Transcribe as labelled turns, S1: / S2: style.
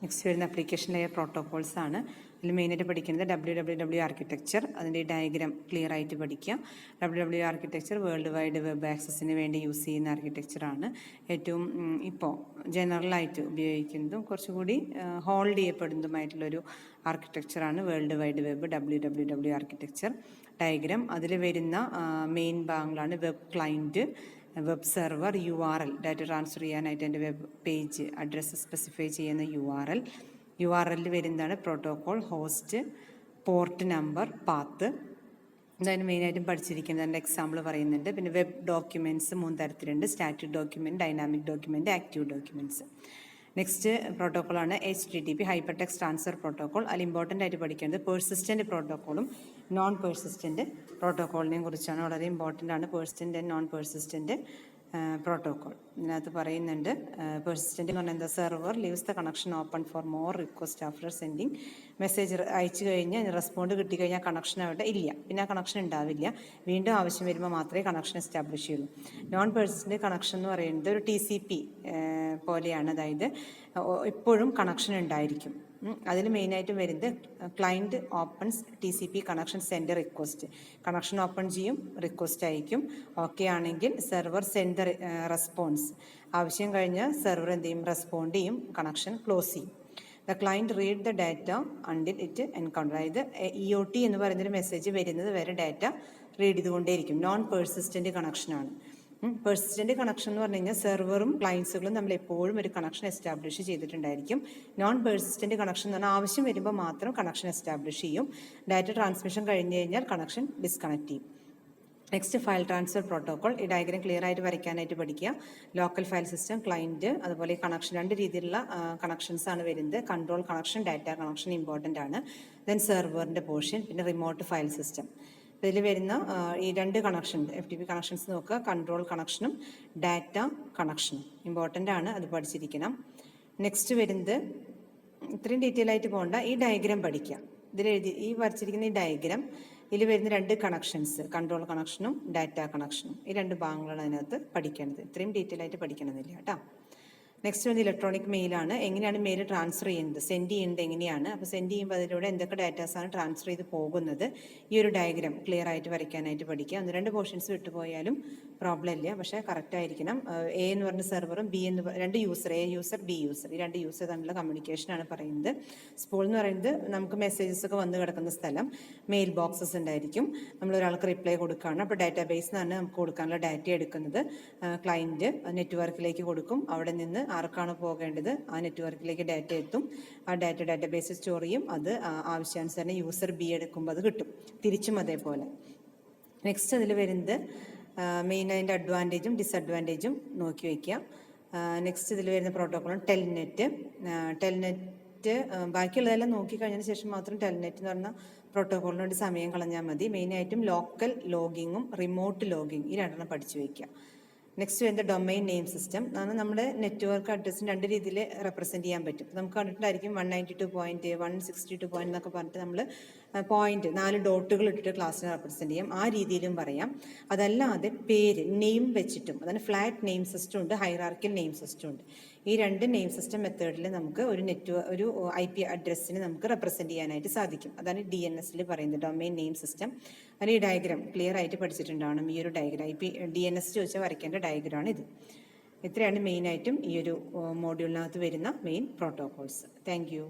S1: Next വരുന്ന application layer protocols ആണ്. ഇതിൽ മെയിനായിട്ട് പഠിക്കുന്നത് WWW ആർക്കിടെക്ചർ, അതിൻ്റെ ഡയഗ്രാം ക്ലിയർ ആയിട്ട് പഠിക്കുക. WWW architecture world wide web ആക്സസിന് വേണ്ടി യൂസ് ചെയ്യുന്ന ആർക്കിടെക്ചറാണ്. ഏറ്റവും ഇപ്പോൾ ജനറലായിട്ട് ഉപയോഗിക്കുന്നതും കുറച്ചുകൂടി ഹോൾഡ് ചെയ്യപ്പെടുന്നതുമായിട്ടുള്ളൊരു ആർക്കിടെക്ചറാണ് world wide web WWW architecture. Diagram അതിൽ വരുന്ന മെയിൻ ഭാഗങ്ങളാണ് web client, web server, URL data transfer ചെയ്യാനായിട്ട് എൻ്റെ വെബ് പേജ് അഡ്രസ്സ് സ്പെസിഫൈ ചെയ്യുന്ന URL വരുന്നതാണ് protocol, host, port number, path. ഇതാണ് മെയിനായിട്ടും പഠിച്ചിരിക്കുന്നത്. അതിൻ്റെ എക്സാമ്പിൾ പറയുന്നുണ്ട്. പിന്നെ വെബ് ഡോക്യുമെൻറ്റ്സ് 3 തരത്തിലുണ്ട്: static document, dynamic document, active documents. Next പ്രോട്ടോക്കോളാണ് HTTP hyper text transfer protocol. അതിൽ ഇമ്പോർട്ടൻ്റ് ആയിട്ട് പഠിക്കേണ്ടത് പേഴ്സിസ്റ്റൻ്റ് പ്രോട്ടോക്കോളും നോൺ പേഴ്സിസ്റ്റൻ്റ് പ്രോട്ടോക്കോളിനെയും കുറിച്ചാണ്. വളരെ ഇമ്പോർട്ടൻ്റ് ആണ് persistent and non persistent protocol. ഇതിനകത്ത് പറയുന്നുണ്ട് പേഴ്സിസ്റ്റൻ്റ് എന്ന് പറഞ്ഞാൽ എന്താ, server leaves the connection open for more request after sending. Message അയച്ചു കഴിഞ്ഞാൽ റെസ്പോണ്ട് കിട്ടിക്കഴിഞ്ഞാൽ കണക്ഷൻ അവിടെ ഇല്ല, പിന്നെ ആ കണക്ഷൻ ഉണ്ടാവില്ല. വീണ്ടും ആവശ്യം വരുമ്പോൾ മാത്രമേ കണക്ഷൻ എസ്റ്റാബ്ലിഷ് ചെയ്യുള്ളൂ. നോൺ പേഴ്സിസ്റ്റൻ്റ് കണക്ഷൻ എന്ന് പറയുന്നത് ഒരു TCP പോലെയാണ്. അതായത് എപ്പോഴും കണക്ഷൻ ഉണ്ടായിരിക്കും. അതിൽ മെയിനായിട്ടും വരുന്നത് client opens TCP connection send request. Connection open ചെയ്യും, റിക്വസ്റ്റ് അയക്കും. ഓക്കെ ആണെങ്കിൽ സെർവർ സെൻഡ് ദ റെസ്പോൺസ്. ആവശ്യം കഴിഞ്ഞാൽ സെർവർ എന്ത് ചെയ്യും, റെസ്പോണ്ട് ചെയ്യും, കണക്ഷൻ ക്ലോസ് ചെയ്യും. The client read the data until it encounter. അതായത് EOT എന്ന് പറയുന്നൊരു മെസ്സേജ് വരുന്നത് വരെ ഡാറ്റ റീഡ് ചെയ്തുകൊണ്ടേയിരിക്കും. നോൺ പേഴ്സിസ്റ്റൻ്റ് കണക്ഷനാണ്. പേഴ്സിസ്റ്റൻ്റ് കണക്ഷൻ എന്ന് പറഞ്ഞു കഴിഞ്ഞാൽ സെർവറും ക്ലയൻസുകളും നമ്മൾ എപ്പോഴും ഒരു കണക്ഷൻ എസ്റ്റാബ്ലിഷ് ചെയ്തിട്ടുണ്ടായിരിക്കും. നോൺ പേഴ്സിസ്റ്റൻ്റ് കണക്ഷൻ എന്ന് പറഞ്ഞാൽ ആവശ്യം വരുമ്പോൾ മാത്രം കണക്ഷൻ എസ്റ്റാബ്ലിഷ് ചെയ്യും. ഡാറ്റ ട്രാൻസ്മിഷൻ കഴിഞ്ഞ് കഴിഞ്ഞാൽ കണക്ഷൻ ഡിസ്കണക്ട് ചെയ്യും. Next file transfer protocol. ഈ ഡയഗ്രാം ക്ലിയർ ആയിട്ട് വരയ്ക്കാനായിട്ട് പഠിക്കുക. ലോക്കൽ ഫയൽ സിസ്റ്റം, ക്ലയൻറ്റ്, അതുപോലെ കണക്ഷൻ 2 രീതിയിലുള്ള കണക്ഷൻസ് ആണ് വരുന്നത്. Control connection, data connection important ആണ്. ദെൻ സെർവറിൻ്റെ പോർഷൻ, പിന്നെ റിമോട്ട് ഫയൽ സിസ്റ്റം. ഇതിൽ വരുന്ന ഈ 2 കണക്ഷൻ FTP കണക്ഷൻസ് നോക്കുക. കൺട്രോൾ കണക്ഷനും ഡാറ്റ കണക്ഷനും ഇമ്പോർട്ടൻ്റ് ആണ്, അത് പഠിച്ചിരിക്കണം. നെക്സ്റ്റ് വരുന്നത് ഇത്രയും ഡീറ്റെയിൽ ആയിട്ട് പോകണ്ട, ഈ ഡയഗ്രാം പഠിക്കുക. ഈ വരച്ചിരിക്കുന്ന ഈ ഡയഗ്രാം ഇതിൽ വരുന്ന 2 കണക്ഷൻസ്, കൺട്രോൾ കണക്ഷനും ഡാറ്റ കണക്ഷനും, ഈ 2 ഭാഗങ്ങളാണ് അതിനകത്ത് പഠിക്കേണ്ടത്. ഇത്രയും ഡീറ്റെയിൽ ആയിട്ട് പഠിക്കണമെന്നില്ല കേട്ടോ. നെക്സ്റ്റ് വന്ന് ഇലക്ട്രോണിക് മെയിലാണ്. എങ്ങനെയാണ് മെയിൽ ട്രാൻസ്ഫർ ചെയ്യുന്നത്, സെൻഡ് ചെയ്യുന്നത് എങ്ങനെയാണ്. അപ്പോൾ സെൻഡ് ചെയ്യുമ്പോൾ അതിലൂടെ എന്തൊക്കെ ഡാറ്റാസാണ് ട്രാൻസ്ഫർ ചെയ്ത് പോകുന്നത്, ഈ ഒരു ഡയഗ്രാം ക്ലിയർ ആയിട്ട് വരയ്ക്കാനായിട്ട് പഠിക്കുക. 1-2 പോർഷൻസ് വിട്ടുപോയാലും പ്രോബ്ലം ഇല്ല, പക്ഷേ കറക്റ്റ് ആയിരിക്കണം. A എന്ന് പറഞ്ഞ സെർവറും B എന്ന് 2 user, A user B user, ഈ 2 യൂസർ തമ്മിലുള്ള കമ്മ്യൂണിക്കേഷനാണ് പറയുന്നത്. സ്പോൾ എന്ന് പറയുന്നത് നമുക്ക് മെസ്സേജസ് ഒക്കെ വന്ന് കിടക്കുന്ന സ്ഥലം, മെയിൽ ബോക്സസ് ഉണ്ടായിരിക്കും. നമ്മൾ ഒരാൾക്ക് റിപ്ലൈ കൊടുക്കുകയാണ്. അപ്പോൾ ഡാറ്റാബേസ് എന്നാണ് നമുക്ക് കൊടുക്കാനുള്ള ഡാറ്റ എടുക്കുന്നത്. ക്ലയൻറ്റ് നെറ്റ്വർക്കിലേക്ക് കൊടുക്കും. അവിടെ നിന്ന് ആർക്കാണ് പോകേണ്ടത് ആ നെറ്റ്വർക്കിലേക്ക് ഡാറ്റ എത്തും. ആ ഡാറ്റാബേസ് സ്റ്റോർ ചെയ്യും. അത് ആവശ്യാനുസരണം യൂസർ B എടുക്കുമ്പോൾ അത് കിട്ടും. തിരിച്ചും അതേപോലെ. നെക്സ്റ്റ് അതിൽ വരുന്നത് മെയിൻ അതിൻ്റെ അഡ്വാൻറ്റേജും ഡിസഡ്വാൻറ്റേജും നോക്കി വയ്ക്കുക. നെക്സ്റ്റ് ഇതിൽ വരുന്ന പ്രോട്ടോക്കോളും ടെൽനെറ്റ്. ബാക്കിയുള്ളതെല്ലാം നോക്കിക്കഴിഞ്ഞതിന് ശേഷം മാത്രം ടെൽനെറ്റ് എന്ന് പറഞ്ഞാൽ പ്രോട്ടോക്കോളിന് വേണ്ടി സമയം കളഞ്ഞാൽ മതി. മെയിനായിട്ടും ലോക്കൽ ലോഗിങ്ങും റിമോട്ട് ലോഗിങ്, ഈ 2 പഠിച്ചു വയ്ക്കുക. നെക്സ്റ്റ് വരുന്നത് ഡൊമൈൻ നെയിം സിസ്റ്റം. അതാണ് നമ്മുടെ നെറ്റ്വർക്ക് അഡ്രസ്സിന് 2 രീതിയിൽ റെപ്രസെൻറ്റ് ചെയ്യാൻ പറ്റും. നമുക്ക് കണ്ടിട്ടുണ്ടായിരിക്കും 192.162. എന്നൊക്കെ പറഞ്ഞിട്ട് നമ്മൾ പോയിന്റ് 4 ഡോട്ടുകൾ ഇട്ടിട്ട് ക്ലാസ്സിനെ റെപ്രസെൻറ്റ് ചെയ്യാം. ആ രീതിയിലും പറയാം. അതല്ലാതെ പേര് നെയിം വെച്ചിട്ടും, അതാണ് ഫ്ലാറ്റ് നെയിം സിസ്റ്റം ഉണ്ട്, ഹൈറാർക്കിയൽ നെയിം സിസ്റ്റം ഉണ്ട്. ഈ 2 നെയിം സിസ്റ്റം മെത്തേഡിൽ നമുക്ക് ഒരു IP അഡ്രസ്സിന് നമുക്ക് റെപ്രസെൻറ്റ് ചെയ്യാനായിട്ട് സാധിക്കും. അതാണ് DNSൽ പറയുന്നത്, ഡൊമൈൻ നെയിം സിസ്റ്റം. അതിന് ഈ ഡയഗ്രാം ക്ലിയർ ആയിട്ട് പഠിച്ചിട്ടുണ്ടാവണം. ഈ ഒരു ഡയഗ്രാം DNS ചോദിച്ചാൽ വരയ്ക്കേണ്ട ഡയഗ്രാമാണ് ഇത്. ഇത്രയാണ് മെയിനായിട്ടും ഈ ഒരു മോഡ്യൂളിനകത്ത് വരുന്ന മെയിൻ പ്രോട്ടോകോൾസ്. Thank you.